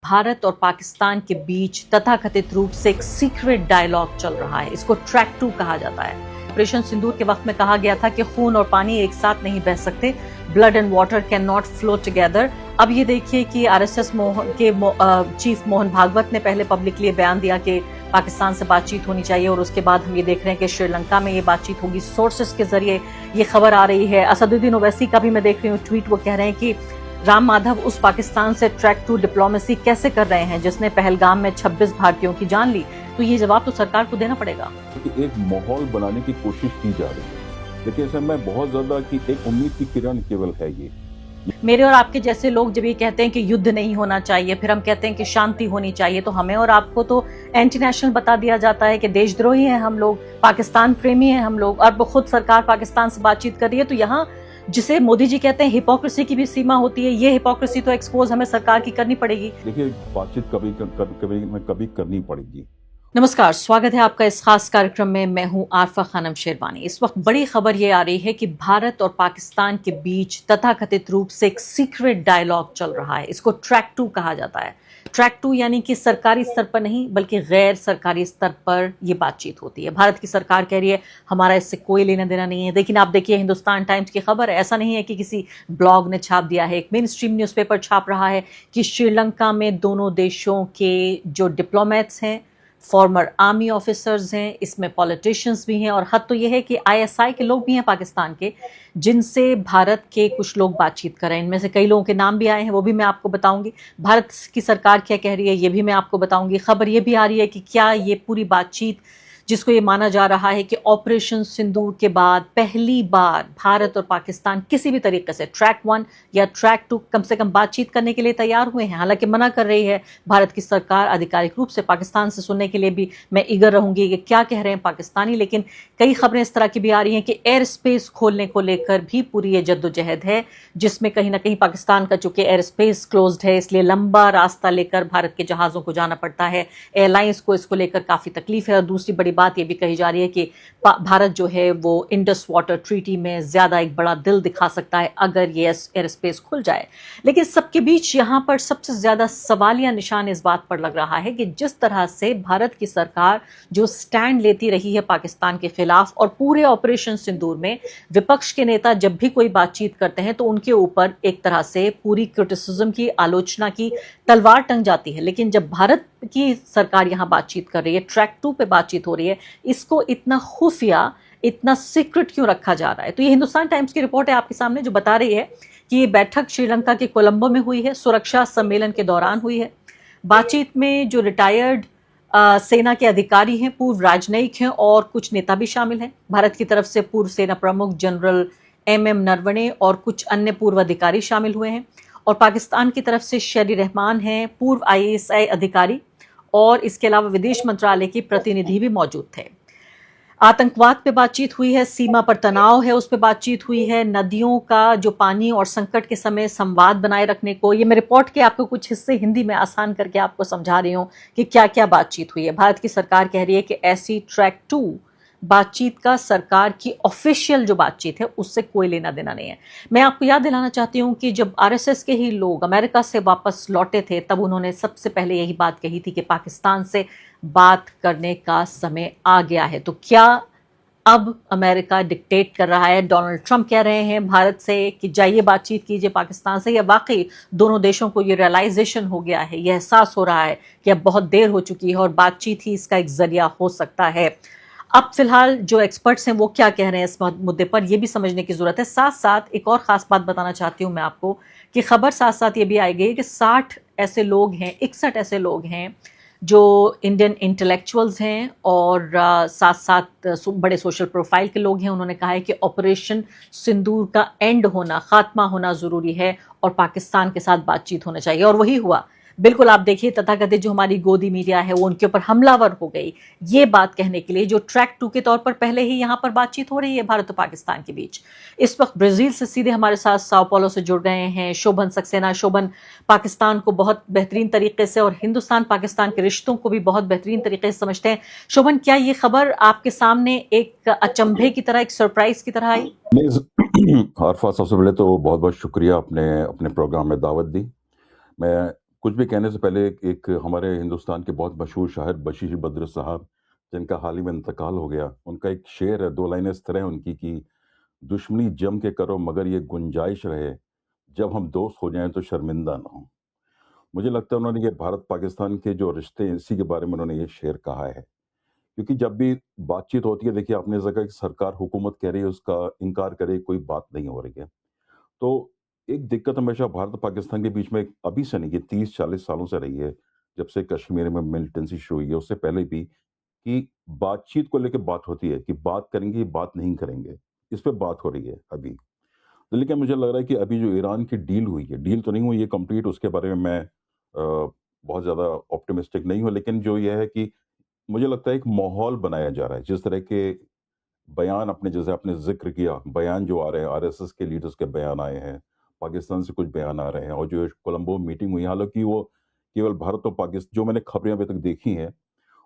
भारत और पाकिस्तान के बीच तथाकथित रूप से एक सीक्रेट डायलॉग चल रहा है। इसको ट्रैक 2 कहा जाता है। ऑपरेशन सिंदूर के वक्त में कहा गया था कि खून और पानी एक साथ नहीं बह सकते, blood and water can not flow together. अब ये देखिए कि आरएसएस के चीफ मोहन भागवत ने पहले पब्लिकली बयान दिया कि पाकिस्तान से बातचीत होनी चाहिए, और उसके बाद हम ये देख रहे हैं कि श्रीलंका में ये बातचीत होगी। सोर्सेस के जरिए ये खबर आ रही है। असदुद्दीन ओवैसी का भी मैं देख रही हूँ ट्वीट, वो कह रहे हैं कि राम माधव उस पाकिस्तान से ट्रैक 2 डिप्लोमेसी कैसे कर रहे हैं जिसने पहलगाम में 26 भारतीयों की जान ली। तो ये जवाब तो सरकार को देना पड़ेगा। एक माहौल बनाने की कोशिश की जा रही है, लेकिन ऐसे में बहुत ज्यादा की एक उम्मीद की किरण केवल है। ये मेरे और आपके जैसे लोग जब ये कहते हैं कि युद्ध नहीं होना चाहिए, फिर हम कहते हैं कि शांति होनी चाहिए, तो हमें और आपको तो एंटी नेशनल बता दिया जाता है कि देशद्रोही हैं हम लोग, पाकिस्तान प्रेमी हैं हम लोग, और खुद सरकार पाकिस्तान से बातचीत कर रही है। तो यहाँ जिसे मोदी जी कहते हैं हिपोक्रेसी की भी सीमा होती है। ये हिपोक्रेसी तो एक्सपोज हमें सरकार की करनी पड़ेगी। देखिए, बातचीत कभी करनी पड़ेगी। नमस्कार, स्वागत है आपका इस खास कार्यक्रम में। मैं हूं आरफा खानम शेरवानी। इस वक्त बड़ी खबर ये आ रही है कि भारत और पाकिस्तान के बीच तथाकथित रूप से एक सीक्रेट डायलॉग चल रहा है। इसको ट्रैक 2 कहा जाता है। ट्रैक 2 यानी कि सरकारी स्तर पर नहीं बल्कि गैर सरकारी स्तर पर ये बातचीत होती है। भारत की सरकार कह रही है हमारा इससे कोई लेना देना नहीं है। लेकिन आप देखिए, हिंदुस्तान टाइम्स की खबर है, ऐसा नहीं है कि किसी ब्लॉग ने छाप दिया है। एक मेन स्ट्रीम न्यूज़पेपर छाप रहा है कि श्रीलंका में दोनों देशों के जो डिप्लोमेट्स हैं, फॉर्मर आर्मी ऑफिसर्स हैं, इसमें पॉलिटिशियंस भी हैं, और हद तो ये है कि आईएसआई के लोग भी हैं पाकिस्तान के, जिनसे भारत के कुछ लोग बातचीत कर रहे हैं। इनमें से कई लोगों के नाम भी आए हैं, वो भी मैं आपको बताऊंगी। भारत की सरकार क्या कह रही है ये भी मैं आपको बताऊंगी। खबर ये भी आ रही है कि क्या ये पूरी बातचीत, जिसको ये माना जा रहा है कि ऑपरेशन सिंदूर के बाद पहली बार भारत और पाकिस्तान किसी भी तरीके से ट्रैक 1 या ट्रैक 2 कम से कम बातचीत करने के लिए तैयार हुए हैं। हालांकि मना कर रही है भारत की सरकार आधिकारिक रूप से। पाकिस्तान से सुनने के लिए भी मैं ईगर रहूंगी कि क्या कह रहे हैं पाकिस्तानी। लेकिन कई खबरें इस तरह की भी आ रही हैं कि एयर स्पेस खोलने को लेकर भी पूरी ये जद्दोजहद है, जिसमें कहीं ना कहीं पाकिस्तान का चूंकि एयर स्पेस क्लोज्ड है, इसलिए लंबा रास्ता लेकर भारत के जहाज़ों को जाना पड़ता है। एयरलाइंस को इसको लेकर काफ़ी तकलीफ है। और दूसरी बड़ी बात यह भी कही जा रही है कि भारत जो है वो इंडस वाटर ट्रीटी में ज्यादा एक बड़ा दिल दिखा सकता है अगर ये एयर स्पेस खुल जाए। लेकिन सबके बीच यहां पर सबसे ज्यादा सवालिया निशान इस बात पर लग रहा है कि जिस तरह से भारत की सरकार जो स्टैंड लेती रही है पाकिस्तान के खिलाफ, और पूरे ऑपरेशन सिंदूर में विपक्ष के नेता जब भी कोई बातचीत करते हैं तो उनके ऊपर एक तरह से पूरी क्रिटिसिज्म की, आलोचना की तलवार टंग जाती है। लेकिन जब भारत की सरकार यहां बातचीत कर रही है, ट्रैक 2 पे बातचीत हो रही है, इसको इतना खुफिया, इतना सीक्रेट क्यों रखा जा रहा है? तो ये हिंदुस्तान टाइम्स की रिपोर्ट है आपके सामने, जो बता रही है कि ये बैठक श्रीलंका के कोलंबो में हुई है, सुरक्षा सम्मेलन के दौरान हुई है। बातचीत में जो रिटायर्ड सेना के अधिकारी हैं, पूर्व राजनयिक हैं, और कुछ नेता भी शामिल हैं। भारत की तरफ से पूर्व सेना प्रमुख जनरल एम नरवणे और कुछ अन्य पूर्व अधिकारी शामिल हुए हैं, और पाकिस्तान की तरफ से शेरी रहमान हैं, पूर्व आईएसआई अधिकारी, और इसके अलावा विदेश मंत्रालय की प्रतिनिधि भी मौजूद थे। आतंकवाद पे बातचीत हुई है, सीमा पर तनाव है उस पे बातचीत हुई है, नदियों का जो पानी और संकट के समय संवाद बनाए रखने को। ये मैं रिपोर्ट के आपको कुछ हिस्से हिंदी में आसान करके आपको समझा रही हूँ कि क्या क्या बातचीत हुई है। भारत की सरकार कह रही है कि ऐसी ट्रैक 2 बातचीत का सरकार की ऑफिशियल जो बातचीत है उससे कोई लेना देना नहीं है। मैं आपको याद दिलाना चाहती हूँ कि जब आरएसएस के ही लोग अमेरिका से वापस लौटे थे, तब उन्होंने सबसे पहले यही बात कही थी कि पाकिस्तान से बात करने का समय आ गया है। तो क्या अब अमेरिका डिक्टेट कर रहा है, डोनाल्ड ट्रंप कह रहे हैं भारत से कि जाइए बातचीत कीजिए पाकिस्तान से, या वाकई दोनों देशों को ये रियलाइजेशन हो गया है, यह एहसास हो रहा है कि अब बहुत देर हो चुकी है और बातचीत ही इसका एक जरिया हो सकता है? अब फिलहाल जो एक्सपर्ट्स हैं वो क्या कह रहे हैं इस मुद्दे पर, यह भी समझने की जरूरत है। साथ साथ एक और खास बात बताना चाहती हूं मैं आपको कि खबर साथ साथ ये भी आई गई कि 61 ऐसे लोग हैं जो इंडियन इंटेलेक्चुअल्स हैं, और साथ साथ बड़े सोशल प्रोफाइल के लोग हैं। उन्होंने कहा है कि ऑपरेशन सिंदूर का एंड होना, खात्मा होना जरूरी है, और पाकिस्तान के साथ बातचीत होना चाहिए। और वही हुआ। बिल्कुल, आप देखिए, तथाकथित जो हमारी गोदी मीडिया है वो उनके ऊपर हमलावर हो गई, ये बात कहने के लिए, जो ट्रैक 2 के तौर पर पहले ही यहां पर बातचीत हो रही है भारत और पाकिस्तान के बीच। इस वक्त ब्राजील से सीधे हमारे साथ साओ paulo से जुड़ गए हैं शोभन सक्सेना। शोभन, पाकिस्तान को बहुत बेहतरीन तरीके से और हिंदुस्तान पाकिस्तान के रिश्तों को भी बहुत बेहतरीन तरीके से समझते हैं। शोभन, क्या ये खबर आपके सामने एक अचंभे की तरह, एक सरप्राइज की तरह आई? आरफा, सबसे पहले तो बहुत बहुत शुक्रिया, अपने प्रोग्राम में दावत दी। मैं कुछ भी कहने से पहले एक हमारे हिंदुस्तान के बहुत मशहूर शायर बशीर बद्र साहब, जिनका हाल ही में इंतकाल हो गया, उनका एक शेर है, 2 लाइनें इस तरह हैं उनकी कि दुश्मनी जम के करो मगर ये गुंजाइश रहे, जब हम दोस्त हो जाएँ तो शर्मिंदा ना हों। मुझे लगता है उन्होंने ये भारत-पाकिस्तान के जो रिश्ते हैं, इसी के बारे में उन्होंने ये शेर कहा है। क्योंकि जब भी बातचीत होती है, देखिए आपने जगह कि सरकार हुकूमत कह रही है, उसका इनकार करे, कोई बात नहीं हो रही है। तो एक दिक्कत हमेशा भारत और पाकिस्तान के बीच में अभी से नहीं, ये 30-40 सालों से रही है, जब से कश्मीर में मिलिटेंसी शुरू हुई है, उससे पहले भी, कि बातचीत को लेके बात होती है कि बात करेंगे, बात नहीं करेंगे। इस पे बात हो रही है अभी। तो लेकिन मुझे लग रहा है कि अभी जो ईरान की डील हुई है, डील तो नहीं हुई है कंप्लीट, उसके बारे में मैं बहुत ज़्यादा ऑप्टिमिस्टिक नहीं हूँ, लेकिन जो ये है कि मुझे लगता है एक माहौल बनाया जा रहा है। जिस तरह के बयान अपने जैसे आपने ज़िक्र किया, बयान जो आ रहे हैं, आरएसएस के लीडर्स के बयान आए हैं, पाकिस्तान से कुछ बयान आ रहे हैं और जो कोलंबो मीटिंग हुई, हालाँकि वो केवल भारत और जो मैंने खबरें अभी तक देखी हैं,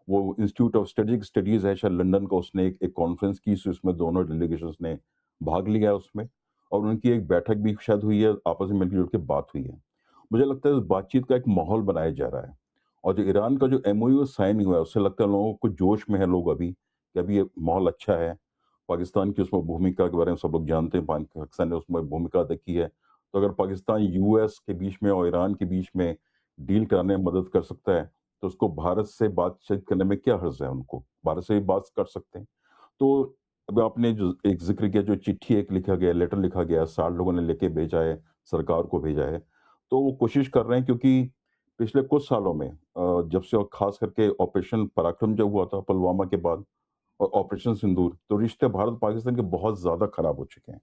वो इंस्टीट्यूट ऑफ स्ट्रेटेजिक स्टडीज़ है शायद लंदन का, उसने एक एक कॉन्फ्रेंस की, सो इसमें दोनों डेलीगेशंस ने भाग लिया है उसमें और उनकी एक बैठक भी शायद हुई है, आपस में मिल-जुल के बात हुई है। मुझे लगता है इस बातचीत का एक माहौल बनाया जा रहा है और जो ईरान का जो एमओयू साइन हुआ है, उससे लगता है लोगों को जोश में है लोग अभी, कि अभी ये माहौल अच्छा है। पाकिस्तान की उसमें भूमिका के बारे में सब लोग जानते हैं, पाकिस्तान ने उसमें भूमिका अदा की है। तो अगर पाकिस्तान यूएस के बीच में और ईरान के बीच में डील कराने में मदद कर सकता है, तो उसको भारत से बातचीत करने में क्या हर्ज है उनको? भारत से भी बात कर सकते हैं। तो अभी आपने जो एक ज़िक्र किया, जो चिट्ठी एक लिखा गया, लेटर लिखा गया, 60 लोगों ने लेके भेजा है, सरकार को भेजा है। तो वो कोशिश कर रहे हैं क्योंकि पिछले कुछ सालों में जब से और ख़ास करके ऑपरेशन पराक्रम जब हुआ था पुलवामा के बाद और ऑपरेशन सिंदूर, तो रिश्ते भारत-पाकिस्तान के बहुत ज़्यादा खराब हो चुके हैं।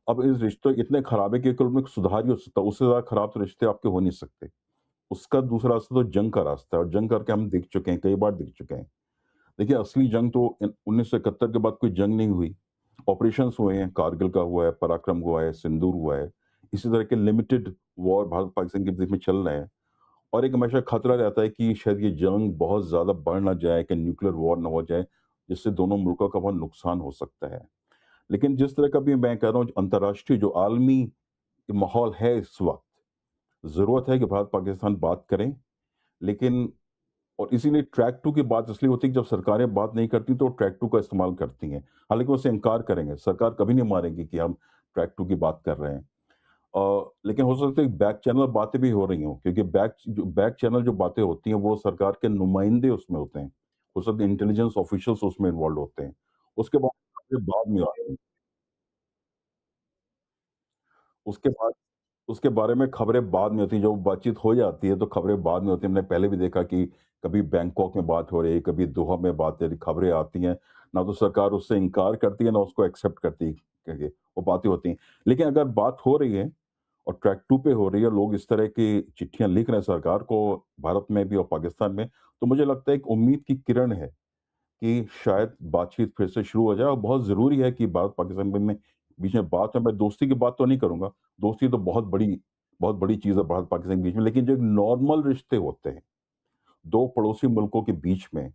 अब इस रिश्ते इतने खराब है कि केवल उनमें सुधार ही हो सकता है, उससे ज़्यादा खराब तो रिश्ते आपके हो नहीं सकते। उसका दूसरा रास्ता तो जंग का रास्ता है और जंग करके हम दिख चुके हैं, कई बार दिख चुके हैं। देखिए असली जंग तो 1971 के बाद कोई जंग नहीं हुई। ऑपरेशंस हुए हैं, कारगिल का हुआ है, पराक्रम हुआ है, सिंदूर हुआ है। इसी तरह के लिमिटेड वॉर भारत-पाकिस्तान के बीच में चल रहे हैं और एक हमेशा खतरा रहता है कि शायद ये जंग बहुत ज़्यादा बढ़ ना जाए, कि न्यूक्लियर वॉर ना हो जाए, जिससे दोनों मुल्कों का बहुत नुकसान हो सकता है। लेकिन जिस तरह का भी मैं कह रहा हूँ, अंतर्राष्ट्रीय जो आलमी माहौल है इस वक़्त, ज़रूरत है कि भारत-पाकिस्तान बात करें, लेकिन और इसीलिए ट्रैक 2 की बात इसलिए होती है कि जब सरकारें बात नहीं करती तो ट्रैक 2 का इस्तेमाल करती हैं। हालाँकि वो उससे इनकार करेंगे, सरकार कभी नहीं मानेगी कि हम ट्रैक 2 की बात कर रहे हैं। लेकिन हो सकता है बैक चैनल बातें भी हो रही हों, क्योंकि बैक चैनल जो बातें होती हैं वो सरकार के नुमाइंदे उसमें होते हैं। हो सकता है इंटेलिजेंस ऑफिशियल्स उसमें इन्वॉल्वड होते हैं। उसके बाद में आ रहे हैं। उसके बाद उसके बारे में खबरें बाद में होती हैं, जब बातचीत हो जाती है तो खबरें बाद में होती हैं। हमने पहले भी देखा कि कभी बैंकॉक में बात हो रही है, कभी दोहा में बात हो रही, खबरें आती हैं। ना तो सरकार उससे इनकार करती है, ना उसको एक्सेप्ट करती है, कि वो बातें होती हैं। लेकिन अगर बात हो रही है और ट्रैक 2 पे हो रही है, लोग इस तरह की चिट्ठियाँ लिख रहे हैं सरकार को, भारत में भी और पाकिस्तान में, तो मुझे लगता है एक उम्मीद की किरण है कि शायद बातचीत फिर से शुरू हो जाए और बहुत ज़रूरी है कि भारत-पाकिस्तान में बीच में बात है। मैं दोस्ती की बात तो नहीं करूँगा, दोस्ती तो बहुत बड़ी चीज़ है भारत-पाकिस्तान के बीच में, लेकिन जो एक नॉर्मल रिश्ते होते हैं, 2 पड़ोसी मुल्कों के बीच में,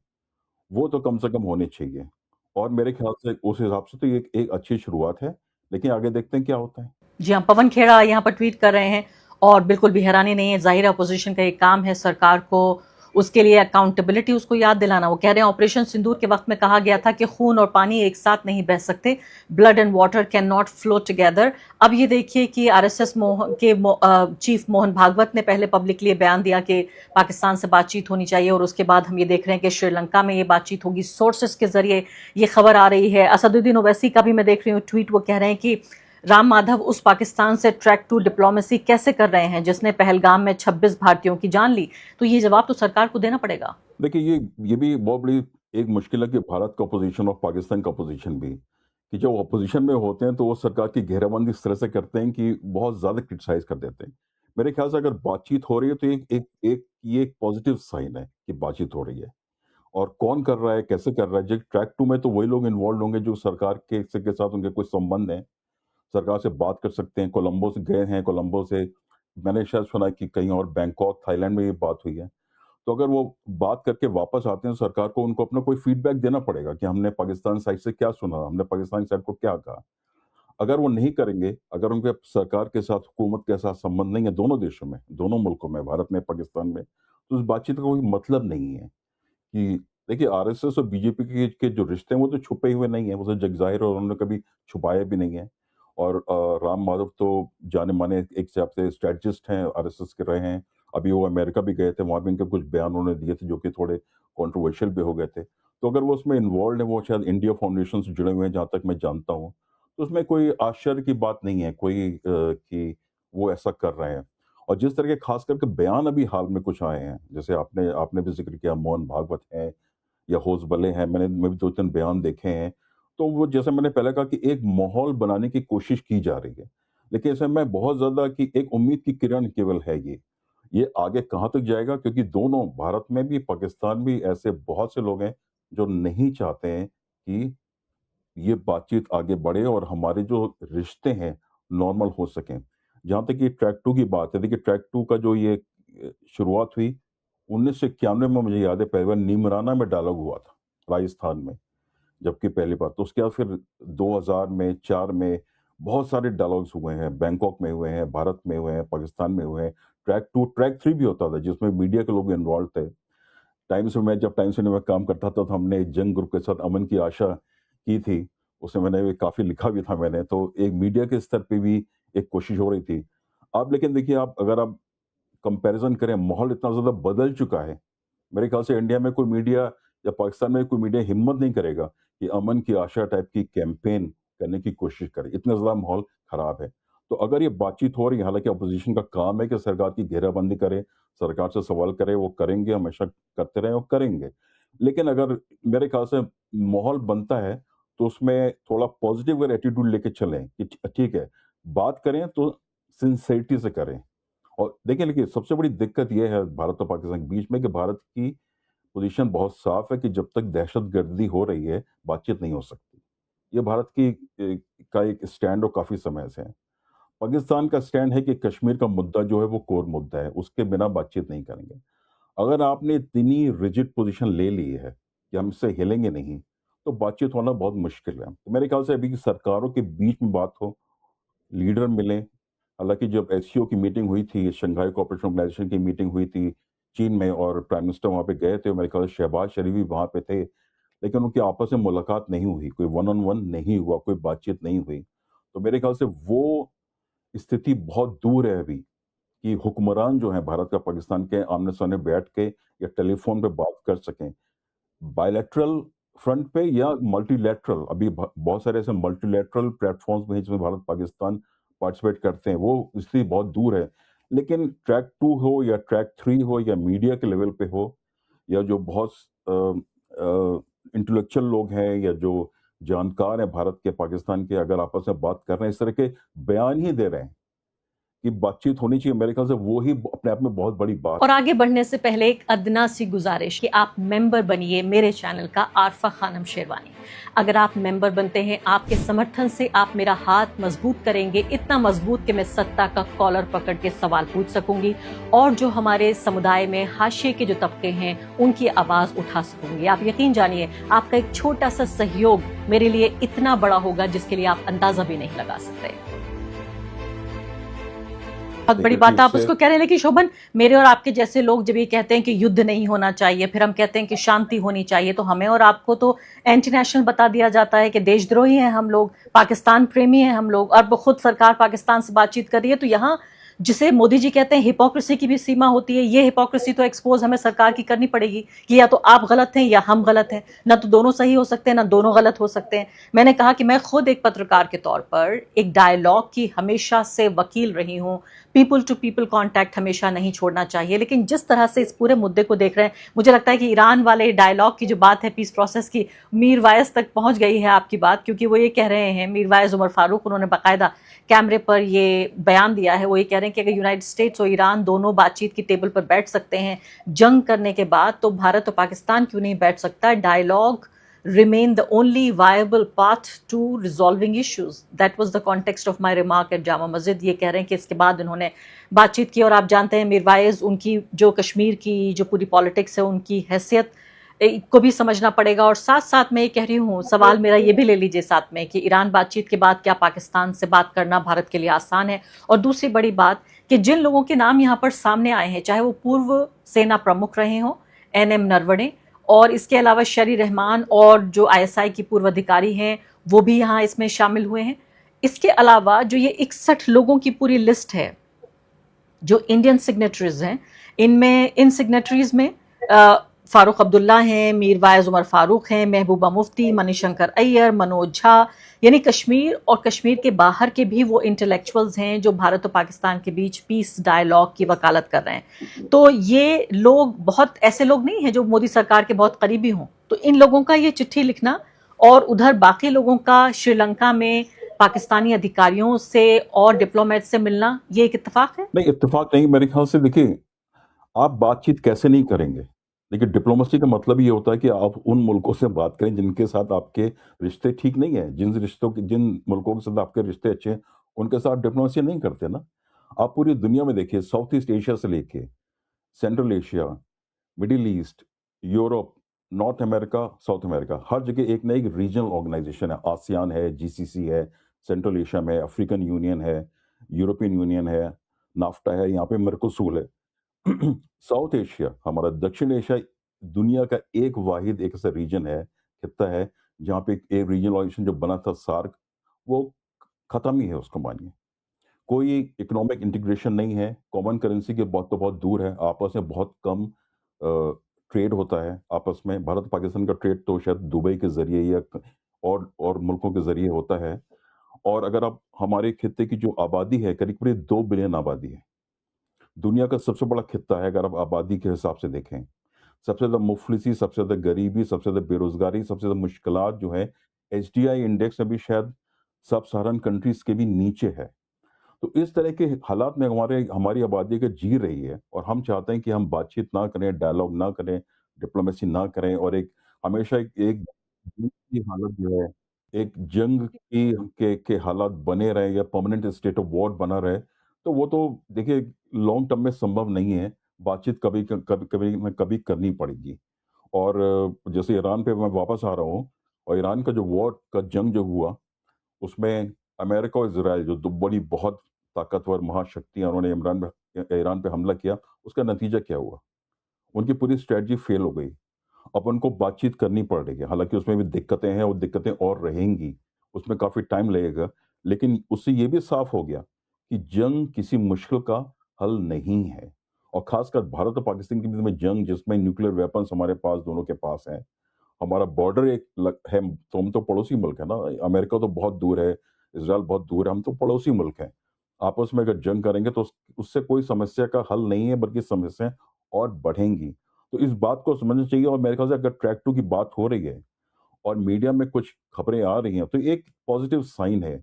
वो तो कम से कम होने चाहिए और मेरे ख़्याल से उस हिसाब से तो ये एक एक अच्छी शुरुआत है, लेकिन आगे देखते हैं क्या होता है। जी हाँ, पवन खेड़ा यहाँ पर ट्वीट कर रहे हैं और बिल्कुल भी हैरानी नहीं है, जाहिर है अपोजिशन का ये काम है सरकार को उसके लिए अकाउंटेबिलिटी उसको याद दिलाना। वो कह रहे हैं ऑपरेशन सिंदूर के वक्त में कहा गया था कि खून और पानी एक साथ नहीं बह सकते, blood and water can not flow together. अब ये देखिए कि आरएसएस चीफ मोहन भागवत ने पहले पब्लिकली बयान दिया कि पाकिस्तान से बातचीत होनी चाहिए और उसके बाद हम ये देख रहे हैं कि श्रीलंका में ये बातचीत होगी, सोर्सेस के जरिए ये खबर आ रही है। असदुद्दीन ओवैसी का भी मैं देख रही हूँ ट्वीट, वो कह रहे हैं कि राम माधव उस पाकिस्तान से ट्रैक 2 डिप्लोमेसी कैसे कर रहे हैं जिसने पहलगाम में 26 भारतीयों की जान ली। तो ये जवाब तो सरकार को देना पड़ेगा। देखिए, ये भी बहुत बड़ी एक मुश्किल है कि भारत का अपोज़िशन और पाकिस्तान का अपोज़िशन भी, कि जब अपोज़िशन में होते हैं तो वो सरकार की घेराबंदी इस तरह से करते हैं कि बहुत ज़्यादा क्रिटिसाइज़ कर देते हैं। मेरे ख़्याल से अगर बातचीत हो रही है तो एक एक एक ये एक पॉज़िटिव साइन है कि बातचीत हो रही है और कौन कर रहा है, कैसे कर रहा है, जो ट्रैक 2 में तो वही लोग इन्वॉल्वड होंगे जो सरकार के साथ उनके कुछ संबंध हैं, सरकार से बात कर सकते हैं, कोलंबो से गए हैं, कोलंबो से मैंने शायद सुना कि कहीं और बैंकॉक, थाईलैंड में ये बात हुई है। तो अगर वो बात करके वापस आते हैं सरकार को उनको अपना कोई फीडबैक देना पड़ेगा कि हमने पाकिस्तान साइड से क्या सुना, हमने पाकिस्तान साइड को क्या कहा। अगर वो नहीं करेंगे, अगर उनके सरकार के साथ, हुकूमत के साथ संबंध नहीं है दोनों देशों में, दोनों मुल्कों में, भारत में, पाकिस्तान में, तो उस बातचीत का कोई मतलब नहीं है। कि देखिए, आरएसएस और बीजेपी के जो रिश्ते हैं वो तो छुपे हुए नहीं है, वो तो जग जाहिर है और उन्होंने कभी छुपाया भी नहीं है। और राम माधव तो जाने माने एक हिसाब से स्ट्रेटजिस्ट हैं, आरएसएस के रहे हैं। अभी वो अमेरिका भी गए थे, वहां भी इनके कुछ बयान उन्होंने दिए थे जो कि थोड़े कंट्रोवर्शियल भी हो गए थे। तो अगर वो उसमें इन्वॉल्व है, वो शायद इंडिया फाउंडेशन से जुड़े हुए हैं जहां तक मैं जानता हूँ, तो उसमें कोई आश्चर्य की बात नहीं है कोई कि वो ऐसा कर रहे हैं। और जिस तरह के खास करके बयान अभी हाल में कुछ आए हैं, जैसे आपने आपने भी जिक्र किया, मोहन भागवत है या होसबले हैं, मैं भी 2-3 बयान देखे हैं। तो वो जैसे मैंने पहले कहा कि एक माहौल बनाने की कोशिश की जा रही है। लेकिन इसमें मैं बहुत ज़्यादा कि एक उम्मीद की किरण केवल है ये। ये आगे कहाँ तक जाएगा, क्योंकि दोनों भारत में भी, पाकिस्तान भी ऐसे बहुत से लोग हैं जो नहीं चाहते हैं कि ये बातचीत आगे बढ़े और हमारे जो रिश्ते हैं नॉर्मल हो सकें। जहाँ तक ये ट्रैक 2 की बात है, देखिए ट्रैक 2 का जो ये शुरुआत हुई 1991 में, मुझे याद है पहली बार नीमराना में डायलॉग हुआ था, राजस्थान में, जबकि पहली बार। तो उसके बाद फिर 2000 में, 4 में बहुत सारे डायलॉग्स हुए हैं, बैंकॉक में हुए हैं, भारत में हुए हैं, पाकिस्तान में हुए हैं। ट्रैक 2, ट्रैक 3 भी होता था जिसमें मीडिया के लोग भी इन्वॉल्व थे। टाइम्स में, मैं जब टाइम्स में काम करता था तो हमने एक जंग ग्रुप के साथ अमन की आशा की थी। उसमें मैंने काफ़ी लिखा भी था मैंने, तो एक मीडिया के स्तर पे भी एक कोशिश हो रही थी। अब लेकिन देखिए, आप अगर आप कंपैरिज़न करें, माहौल इतना ज़्यादा बदल चुका है। मेरे ख्याल से इंडिया में कोई मीडिया या पाकिस्तान में कोई मीडिया हिम्मत नहीं करेगा कि अमन की आशा टाइप की कैंपेन करने की कोशिश करे, इतना ज़्यादा माहौल खराब है। तो अगर ये बातचीत हो रही है, हालाँकि अपोज़िशन का काम है कि सरकार की घेराबंदी करे, सरकार से सवाल करे, वो करेंगे, हमेशा करते रहे और करेंगे। लेकिन अगर मेरे ख्याल से माहौल बनता है, तो उसमें थोड़ा पॉज़िटिव अगर एटीट्यूड लेके चलें कि ठीक है, बात करें तो सिंसेरिटी से करें। और देखिए, लेकिन सबसे बड़ी दिक्कत ये है भारत और पाकिस्तान के बीच में कि भारत की पोजीशन बहुत साफ है कि जब तक दहशतगर्दी हो रही है, बातचीत नहीं हो सकती। ये भारत की का एक स्टैंड और काफ़ी समय से है। पाकिस्तान का स्टैंड है कि कश्मीर का मुद्दा जो है वो कोर मुद्दा है, उसके बिना बातचीत नहीं करेंगे। अगर आपने इतनी रिजिड पोजीशन ले ली है कि हम इससे हिलेंगे नहीं, तो बातचीत होना बहुत मुश्किल है। तो मेरे ख्याल से अभी की सरकारों के बीच में बात हो, लीडर मिलें। हालाँकि जब एससीओ की मीटिंग हुई थी, शंघाई कोऑपरेशन ऑर्गेनाइजेशन की मीटिंग हुई थी चीन में और प्राइम मिनिस्टर वहाँ पे गए थे, मेरे ख्याल से शहबाज शरीफ भी वहाँ पे थे, लेकिन उनकी आपस में मुलाकात नहीं हुई, कोई वन ऑन वन नहीं हुआ, कोई बातचीत नहीं हुई। तो मेरे ख्याल से वो स्थिति बहुत दूर है अभी कि हुक्मरान जो हैं भारत का पाकिस्तान के आमने-सामने बैठ के या टेलीफ़ोन पे बात कर सकें। बायलैटरल फ्रंट पे या मल्टीलैटरल, अभी बहुत सारे ऐसे मल्टीलैटरल प्लेटफॉर्म्स भी हैं जिसमें भारत पाकिस्तान पार्टिसिपेट करते हैं, वो स्थिति बहुत दूर है। लेकिन ट्रैक 2 हो या ट्रैक 3 हो या मीडिया के लेवल पे हो या जो बहुत इंटेलेक्चुअल लोग हैं या जो जानकार हैं भारत के, पाकिस्तान के, अगर आपस में बात कर रहे हैं, इस तरह के बयान ही दे रहे हैं कि बातचीत होनी चाहिए, मेरे ख्याल से वो ही अपने आप में बहुत बड़ी बात और है। आगे बढ़ने से पहले एक अदना सी गुजारिश कि आप मेंबर बनिए मेरे चैनल का आरफा खानम शेरवानी। अगर आप मेंबर बनते हैं, आपके समर्थन से आप मेरा हाथ मजबूत करेंगे, इतना मजबूत कि मैं सत्ता का कॉलर पकड़ के सवाल पूछ सकूंगी और जो हमारे समुदाय में हाशिए के जो तबके हैं उनकी आवाज उठा सकूंगी। आप यकीन जानिए, आपका एक छोटा सा सहयोग मेरे लिए इतना बड़ा होगा जिसके लिए आप अंदाजा भी नहीं लगा सकते। बहुत बड़ी देखिए, बात फिर आप से उसको कह रहे हैं, लेकिन शोभन, मेरे और आपके जैसे लोग जब ये कहते हैं कि युद्ध नहीं होना चाहिए, फिर हम कहते हैं कि शांति होनी चाहिए, तो हमें और आपको तो इंटरनेशनल बता दिया जाता है कि देशद्रोही हैं हम लोग, पाकिस्तान प्रेमी हैं हम लोग, और खुद सरकार पाकिस्तान से बातचीत कर रही है। तो यहाँ जिसे मोदी जी कहते हैं हिपोक्रेसी की भी सीमा होती है, ये हिपोक्रेसी तो एक्सपोज हमें सरकार की करनी पड़ेगी कि या तो आप गलत हैं या हम गलत हैं, ना तो दोनों सही हो सकते हैं ना दोनों गलत हो सकते हैं। मैंने कहा कि मैं खुद एक पत्रकार के तौर पर एक डायलॉग की हमेशा से वकील रही हूं, पीपल टू पीपल कांटेक्ट हमेशा नहीं छोड़ना चाहिए, लेकिन जिस तरह से इस पूरे मुद्दे को देख रहे हैं, मुझे लगता है कि ईरान वाले डायलॉग की जो बात है पीस प्रोसेस की, मीर वायस तक पहुंच गई है आपकी बात, क्योंकि वो ये कह रहे हैं, मीर वायस उमर फारूक, उन्होंने बाकायदा कैमरे पर ये बयान दिया है, वो ये कह रहे हैं कि अगर यूनाइटेड स्टेट्स और ईरान दोनों बातचीत की टेबल पर बैठ सकते हैं जंग करने के बाद, तो भारत और पाकिस्तान क्यों नहीं बैठ सकता। Dialogue remain the only viable path to resolving issues. That was the context of my remark at Jama Masjid. ये कह रहे हैं कि इसके बाद उन्होंने बातचीत की, और आप जानते हैं मीरवाइज, उनकी जो कश्मीर की जो पूरी पॉलिटिक्स है, उनकी हैसियत को भी समझना पड़ेगा। और साथ साथ मैं ये कह रही हूँ, सवाल मेरा ये भी ले लीजिए साथ में, कि ईरान बातचीत के बाद क्या पाकिस्तान से बात करना भारत के लिए आसान है? और दूसरी बड़ी बात कि जिन लोगों के नाम यहाँ पर सामने आए हैं, चाहे वो पूर्व सेना प्रमुख रहे हों, एनएम नरवणे, और इसके अलावा शरी रहमान, और जो आईएसआई की पूर्व अधिकारी हैं वो भी यहाँ इसमें शामिल हुए हैं। इसके अलावा जो ये 61 लोगों की पूरी लिस्ट है जो इंडियन सिग्नेटरीज हैं, इनमें इन सिग्नेटरीज में फारूक अब्दुल्ला हैं, मीर वाइज उमर फारूक हैं, महबूबा मुफ्ती, मणिशंकर अय्यर, मनोज झा, यानी कश्मीर और कश्मीर के बाहर के भी वो इंटेलेक्चुअल्स हैं जो भारत और पाकिस्तान के बीच पीस डायलॉग की वकालत कर रहे हैं। तो ये लोग बहुत ऐसे लोग नहीं हैं जो मोदी सरकार के बहुत करीबी हों। तो इन लोगों का ये चिट्ठी लिखना और उधर बाकी लोगों का श्रीलंका में पाकिस्तानी अधिकारियों से और डिप्लोमेट से मिलना, ये एक इत्तेफाक है? नहीं, इत्तेफाक नहीं मेरे ख्याल से। देखिए, आप बातचीत कैसे नहीं करेंगे? देखिए, डिप्लोमेसी का मतलब ये होता है कि आप उन मुल्कों से बात करें जिनके साथ आपके रिश्ते ठीक नहीं है। जिन मुल्कों के साथ आपके रिश्ते अच्छे हैं, उनके साथ डिप्लोमेसी नहीं करते ना। आप पूरी दुनिया में देखिए, साउथ ईस्ट एशिया से लेके Central Asia, Middle East, Europe, North America, South America, हर जगह एक ना एक रीजनल ऑर्गेनाइजेशन है। आसियान है, जीसीसी है, सेंट्रल एशिया में अफ्रीकन यूनियन है, यूरोपियन यूनियन है, नाफ्टा है, यहाँ पे मर्कोसूल है। साउथ एशिया, हमारा दक्षिण एशिया, दुनिया का एक वाहिद एक ऐसा रीजन है, खित्ता है, जहाँ पे एक रीजनल ऑर्गेनाइजेशन जो बना था सार्क, वो खत्म ही है, उसको मानिए। कोई इकोनॉमिक इंटीग्रेशन नहीं है, कॉमन करेंसी के बहुत तो बहुत दूर है, आपस में बहुत कम ट्रेड होता है आपस में। भारत पाकिस्तान का ट्रेड तो शायद दुबई के ज़रिए या और मुल्कों के ज़रिए होता है। और अगर आप हमारे खित्ते की जो आबादी है, करीब-करीब 2 बिलियन आबादी है। दुनिया का सबसे बड़ा खित्ता है अगर आप आबादी के हिसाब से देखें। सबसे ज़्यादा मुफ़लिसी, सबसे ज़्यादा गरीबी, सबसे ज़्यादा बेरोज़गारी, सबसे ज़्यादा मुश्किलात जो है, एचडीआई इंडेक्स अभी शायद सब साहारन कंट्रीज़ के भी नीचे है। तो इस तरह के हालात में हमारी आबादी अगर जी रही है और हम चाहते हैं कि हम बातचीत ना करें, डायलॉग ना करें, डिप्लोमेसी ना करें, और एक हमेशा एक एक जंग की हालत जो है, एक जंग की के हालात बने रहे या परमानेंट स्टेट ऑफ वॉर बना रहे, तो वो तो देखिए लॉन्ग टर्म में संभव नहीं है। बातचीत कभी न कभी करनी पड़ेगी। और जैसे ईरान पे मैं वापस आ रहा हूँ, और ईरान का जो वॉर का जंग जो हुआ, उसमें अमेरिका और इज़राइल जो 2 बड़ी बहुत ताकतवर महाशक्तियाँ, उन्होंने ईरान पे हमला किया, उसका नतीजा क्या हुआ? उनकी पूरी स्ट्रैटेजी फेल हो गई। अब उनको बातचीत करनी पड़ रही है, हालाँकि उसमें भी दिक्कतें हैं और दिक्कतें और रहेंगी, उसमें काफ़ी टाइम लगेगा। लेकिन उससे ये भी साफ़ हो गया कि जंग किसी मुश्किल का हल नहीं है। और ख़ासकर भारत और पाकिस्तान के बीच में जंग, जिसमें न्यूक्लियर वेपन्स हमारे पास, दोनों के पास हैं। हमारा बॉर्डर एक है, तो हम तो पड़ोसी मुल्क है ना। अमेरिका तो बहुत दूर है, इज़राइल बहुत दूर है, हम तो पड़ोसी मुल्क हैं। आपस में अगर जंग करेंगे तो उससे कोई समस्या का हल नहीं है, बल्कि समस्याएँ और बढ़ेंगी। तो इस बात को समझना चाहिए। और मेरे ख्याल से अगर ट्रैक 2 की बात हो रही है और मीडिया में कुछ खबरें आ रही हैं, तो एक पॉजिटिव साइन है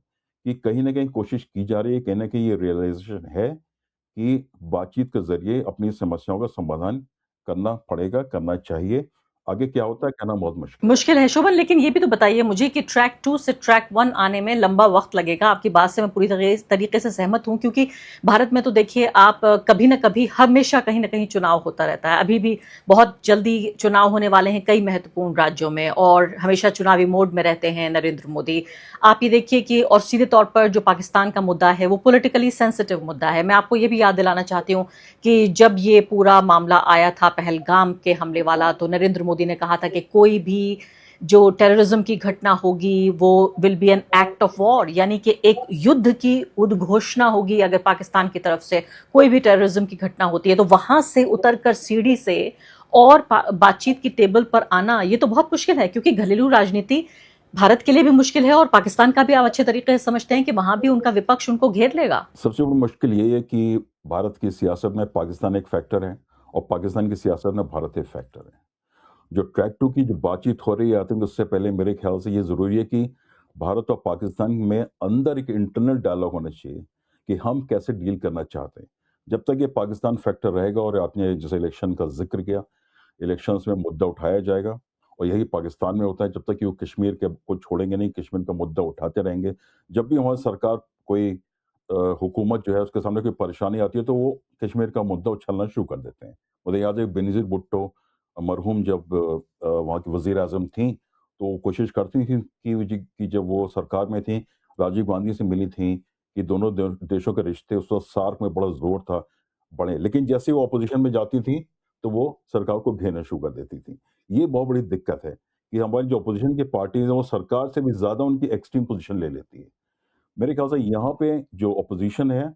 कि कहीं न कहीं कोशिश की जा रही है, कहीं न कहीं ये रियलाइज़ेशन है कि बातचीत के ज़रिए अपनी समस्याओं का समाधान करना पड़ेगा, करना चाहिए। आगे क्या होता है कहना बहुत मुश्किल है। मुश्किल है शोभन, लेकिन ये भी तो बताइए मुझे कि ट्रैक 2 से ट्रैक 1 आने में लंबा वक्त लगेगा। आपकी बात से मैं पूरी तरीके से सहमत हूं, क्योंकि भारत में तो देखिए आप, कभी ना कभी हमेशा कहीं ना कहीं चुनाव होता रहता है। अभी भी बहुत जल्दी चुनाव होने वाले हैं कई महत्वपूर्ण राज्यों में, और हमेशा चुनावी मोड में रहते हैं नरेंद्र मोदी। आप ये देखिए कि, और सीधे तौर पर जो पाकिस्तान का मुद्दा है वो पॉलिटिकली सेंसिटिव मुद्दा है। मैं आपको ये भी याद दिलाना चाहती हूँ कि जब ये पूरा मामला आया था पहलगाम के हमले वाला, तो नरेंद्र मोदी ने कहा था कि कोई भी जो टेररिज्म की घटना होगी वो will be an act of war, यानी कि एक युद्ध की उद्घोषणा होगी अगर पाकिस्तान की तरफ से कोई भी टेररिज्म की घटना होती है। तो वहां से उतरकर सीढ़ी से और बातचीत की टेबल पर आना, ये तो बहुत मुश्किल है, क्योंकि घरेलू राजनीति भारत के लिए भी मुश्किल है, और पाकिस्तान का भी आप अच्छे तरीके से समझते हैं कि वहां भी उनका विपक्ष उनको घेर लेगा। सबसे बड़ी मुश्किल यही है कि भारत की सियासत में पाकिस्तान एक फैक्टर है और पाकिस्तान की सियासत में भारत एक फैक्टर है। जो ट्रैक 2 की जो बातचीत हो रही है, आई थिंक उससे पहले मेरे ख्याल से ये ज़रूरी है कि भारत और पाकिस्तान में अंदर एक इंटरनल डायलॉग होना चाहिए कि हम कैसे डील करना चाहते हैं। जब तक ये पाकिस्तान फैक्टर रहेगा, और आपने जैसे इलेक्शन का ज़िक्र किया, इलेक्शंस में मुद्दा उठाया जाएगा, और यही पाकिस्तान में होता है, जब तक कि वो कश्मीर के को छोड़ेंगे नहीं, कश्मीर का मुद्दा उठाते रहेंगे। जब भी हमारी सरकार कोई हुकूमत जो है उसके सामने कोई परेशानी आती है, तो वो कश्मीर का मुद्दा उछलना शुरू कर देते हैं। मुझे याद है बेनज़ीर भुट्टो मरहूम जब वहाँ की वज़ीर आज़म थीं, तो वो कोशिश करती थीं कि जब वो सरकार में थीं, राजीव गांधी से मिली थीं, कि दोनों देशों के रिश्ते उस वक़्त सार्क में बड़ा ज़ोर था, बढ़े। लेकिन जैसे ही वो अपोज़िशन में जाती थीं, तो वो सरकार को घेरना शुरू कर देती थीं। ये बहुत बड़ी दिक्कत है, कि हमारी जो अपोज़िशन की पार्टीज़ हैं, वो सरकार से भी ज़्यादा उनकी एक्सट्रीम पोज़ीशन ले लेती है। मेरे ख्याल से यहाँ पे जो अपोज़िशन है,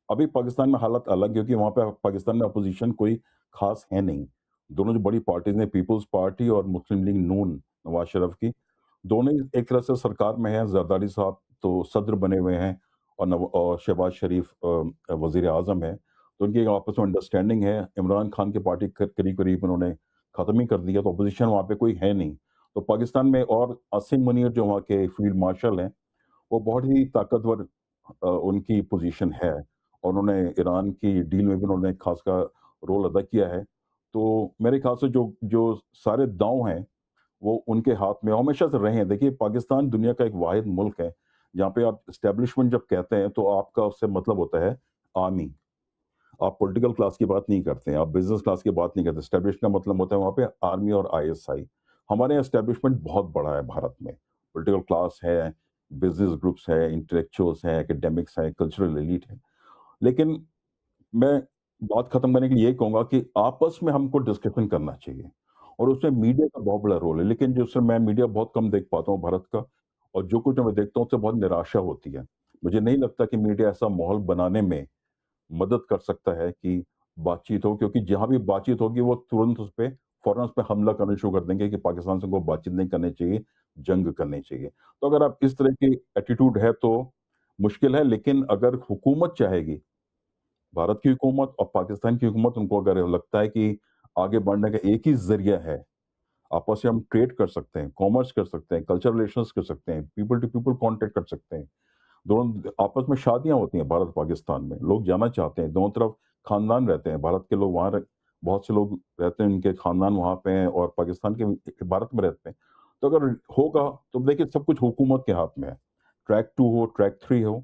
अभी पाकिस्तान में हालत अलग है, क्योंकि वहाँ पे पाकिस्तान में अपोज़िशन कोई ख़ास है नहीं। दोनों जो बड़ी पार्टीज़ हैं, पीपल्स पार्टी और मुस्लिम लीग नून, नवाज़ शरीफ की, दोनों ही एक तरह से सरकार में हैं। ज़रदारी साहब तो सदर बने हुए हैं, और शहबाज शरीफ वज़ीर-ए-आज़म हैं। तो उनकी एक आपस में अंडरस्टैंडिंग है। इमरान खान की पार्टी करीब-करीब उन्होंने ख़त्म ही कर दी है, तो अपोज़िशन वहाँ पे कोई है नहीं। तो पाकिस्तान में, और असीम मुनीर जो वहाँ के फील्ड मार्शल हैं, वो बहुत ही ताकतवर उनकी पोजीशन है, और उन्होंने ईरान की डील में भी उन्होंने खासा रोल अदा किया है। तो मेरे ख्याल से जो जो सारे दांव हैं, वो उनके हाथ में हमेशा से रहे हैं। देखिए, पाकिस्तान दुनिया का एक वाहिद मुल्क है, जहाँ पे आप एस्टेब्लिशमेंट जब कहते हैं, तो आपका उससे मतलब होता है आर्मी। आप पॉलिटिकल क्लास की बात नहीं करते हैं, आप बिज़नेस क्लास की बात नहीं करते। एस्टेब्लिश का मतलब होता है वहाँ पे आर्मी और आईएसआई। हमारे यहाँ एस्टेब्लिशमेंट बहुत बड़ा है भारत में। पॉलिटिकल क्लास है, बिज़नेस ग्रुप्स है, इंटेलेक्चुअल्स हैं, एकेडमिक्स हैं, कल्चरल एलीट है। लेकिन मैं बात खत्म करने के लिए यही कहूँगा कि आपस में हमको डिस्कशन करना चाहिए, और उसमें मीडिया का बहुत बड़ा रोल है। लेकिन जैसे मैं मीडिया बहुत कम देख पाता हूँ भारत का, और जो कुछ मैं देखता हूँ उससे बहुत निराशा होती है। मुझे नहीं लगता कि मीडिया ऐसा माहौल बनाने में मदद कर सकता है कि बातचीत हो, क्योंकि जहाँ भी बातचीत होगी वो तुरंत उसपे फ़ौरन उसपे हमला करना शुरू कर देंगे कि पाकिस्तान से हमको बातचीत नहीं करनी चाहिए, जंग करनी चाहिए। तो अगर आप इस तरह की एटीट्यूड है तो मुश्किल है, लेकिन अगर हुकूमत चाहेगी, भारत की हुकूमत और पाकिस्तान की हुकूमत, उनको अगर लगता है कि आगे बढ़ने का एक ही ज़रिया है, आपस में हम ट्रेड कर सकते हैं, कॉमर्स कर सकते हैं, कल्चरल रिलेशंस कर सकते हैं, पीपल टू पीपल कॉन्टैक्ट कर सकते हैं। दोनों आपस में शादियाँ होती हैं भारत पाकिस्तान में, लोग जाना चाहते हैं, दोनों तरफ खानदान रहते हैं, भारत के लोग वहाँ बहुत से लोग रहते हैं, उनके खानदान वहाँ पे हैं, और पाकिस्तान के भारत में रहते हैं। तो अगर होगा, तो देखिए सब कुछ हुकूमत के हाथ में है। ट्रैक 2 हो, ट्रैक 3 हो,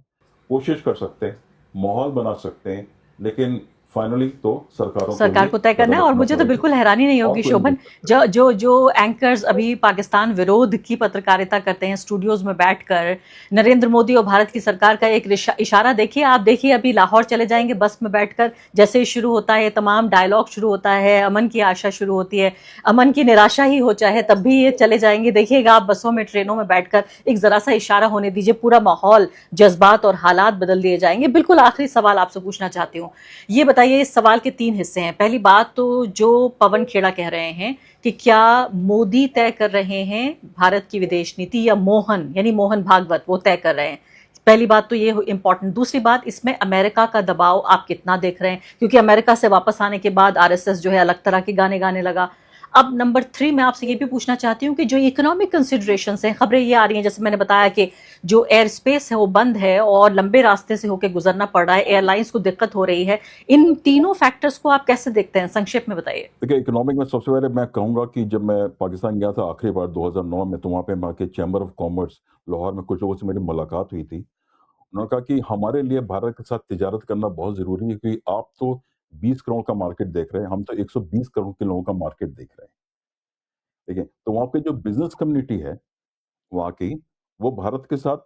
कोशिश कर सकते हैं, माहौल बना सकते हैं, लेकिन फाइनली तो सरकारों को सरकार ही को तय करना कदम है। और उठाना मुझे तो पड़ेगा, बिल्कुल हैरानी नहीं और होगी कोई नहीं शोभन, कर सकता। जो एंकर्स अभी पाकिस्तान विरोध की पत्रकारिता करते हैं स्टूडियोज में बैठकर, नरेंद्र मोदी और भारत की सरकार का एक इशारा देखिए। आप देखिए, अभी लाहौर चले जाएंगे बस में बैठकर, जैसे ही शुरू होता है तमाम डायलॉग शुरू होता है, अमन की आशा शुरू होती है, अमन की निराशा ही हो चाहे, तब भी ये चले जाएंगे। देखिएगा आप बसों में, ट्रेनों में बैठकर, एक जरा सा इशारा होने दीजिए, पूरा माहौल, जज्बात और हालात बदल दिए जाएंगे। बिल्कुल आखिरी सवाल आपसे पूछना चाहती हूँ, ये बताइए, इस सवाल के 3 हिस्से हैं। पहली बात तो जो पवन खेड़ा कह रहे हैं कि क्या मोदी तय कर रहे हैं भारत की विदेश नीति, या मोहन यानी मोहन भागवत वो तय कर रहे हैं? पहली बात तो ये इंपॉर्टेंट। दूसरी बात, इसमें अमेरिका का दबाव आप कितना देख रहे हैं, क्योंकि अमेरिका से वापस आने के बाद आरएसएस जो है अलग तरह के गाने गाने लगा। अब नंबर 3 मैं आपसे ये भी पूछना चाहती हूँ कि जो इकोनॉमिक कंसिडरेशंस हैं, खबरें ये आ रही हैं, जैसे मैंने बताया कि जो एयर स्पेस है वो बंद है और लंबे रास्ते से होकर गुजरना पड़ रहा है, एयरलाइंस को दिक्कत हो रही है। इन तीनों फैक्टर्स को आप कैसे देखते हैं, संक्षेप में बताइए। देखिए, इकोनॉमिक में सबसे पहले मैं कहूँगा कि जब मैं पाकिस्तान गया था आखिरी बार 2009 में, तो वहाँ पे वहाँ के चैम्बर ऑफ कॉमर्स लाहौर में कुछ लोगों से मेरी मुलाकात हुई थी। उन्होंने कहा कि हमारे लिए भारत के साथ तिजारत करना बहुत ज़रूरी है, क्योंकि आप तो 20 करोड़ का मार्केट देख रहे हैं, हम तो 120 करोड़ के लोगों का मार्केट देख रहे हैं। ठीक है? तो वहाँ पे जो बिज़नेस कम्युनिटी है वहाँ की, वो भारत के साथ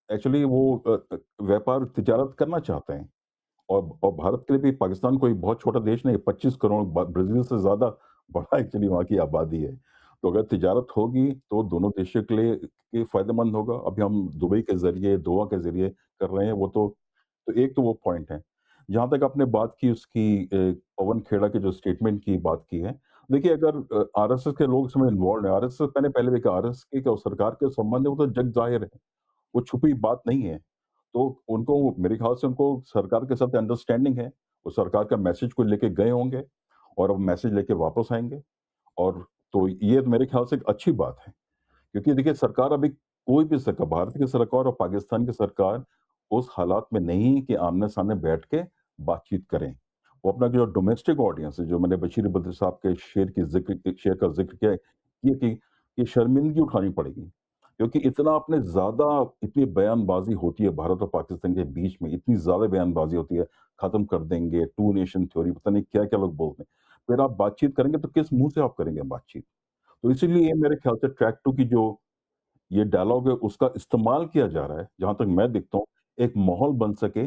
एक्चुअली वो व्यापार तिजारत करना चाहते हैं। और भारत के लिए भी पाकिस्तान कोई बहुत छोटा देश नहीं है, 25 करोड़, ब्राज़ील से ज़्यादा बड़ा एक्चुअली वहाँ की आबादी है। तो अगर तिजारत होगी, तो दोनों देशों के लिए फ़ायदेमंद होगा। अभी हम दुबई के ज़रिए, दोहा के ज़रिए कर रहे हैं, वो तो एक तो वो पॉइंट है। जहाँ तक आपने बात की उसकी पवन खेड़ा के जो स्टेटमेंट की बात की है, देखिए अगर आरएसएस के लोग इसमें इन्वॉल्वड हैं, आरएसएस, मैंने पहले भी कहा, आरएसएस के और सरकार के संबंध है, वो तो जग ज़ाहिर है, वो छुपी बात नहीं है। तो उनको, मेरे ख्याल से उनको सरकार के साथ अंडरस्टैंडिंग है, वो सरकार का मैसेज को लेके गए होंगे, और अब मैसेज लेके वापस आएँगे, और तो ये मेरे ख्याल से एक अच्छी बात है। क्योंकि देखिए, सरकार अभी कोई भी सरकार, भारत की सरकार और पाकिस्तान की सरकार उस हालात में नहीं कि आमने-सामने बैठ के बातचीत करें। वो अपना जो डोमेस्टिक ऑडियंस है, जो मैंने बशीर बद्र साहब के शेर का ज़िक्र किया है, ये कि शर्मिंदगी उठानी पड़ेगी। क्योंकि इतना आपने ज़्यादा, इतनी बयानबाज़ी होती है भारत और पाकिस्तान के बीच में, इतनी ज़्यादा बयानबाज़ी होती है, खत्म कर देंगे, टू नेशन थ्योरी, पता नहीं क्या-क्या लोग बोलते हैं। फिर आप बातचीत करेंगे तो किस मुँह से आप करेंगे बातचीत? तो इसीलिए मेरे ख्याल से ट्रैक 2 की जो ये डायलॉग है उसका इस्तेमाल किया जा रहा है, जहाँ तक मैं देखता हूँ, एक माहौल बन सके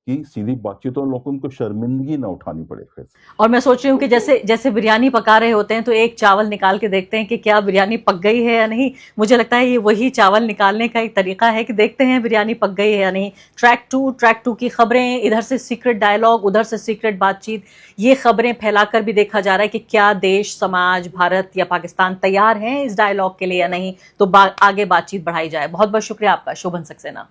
कि सीधी बातचीत और लोगों को शर्मिंदगी ना उठानी पड़े फिर से। और मैं सोच रही हूँ कि जैसे जैसे बिरयानी पका रहे होते हैं तो एक चावल निकाल के देखते हैं कि क्या बिरयानी पक गई है या नहीं। मुझे लगता है ये वही चावल निकालने का एक तरीका है कि देखते हैं बिरयानी पक गई है या नहीं। ट्रैक 2 की खबरें, इधर से सीक्रेट डायलॉग, उधर से सीक्रेट बातचीत, ये खबरें फैलाकर भी देखा जा रहा है कि क्या देश, समाज, भारत या पाकिस्तान तैयार हैं इस डायलॉग के लिए या नहीं, तो आगे बातचीत बढ़ाई जाए। बहुत बहुत शुक्रिया आपका शोभन सक्सेना।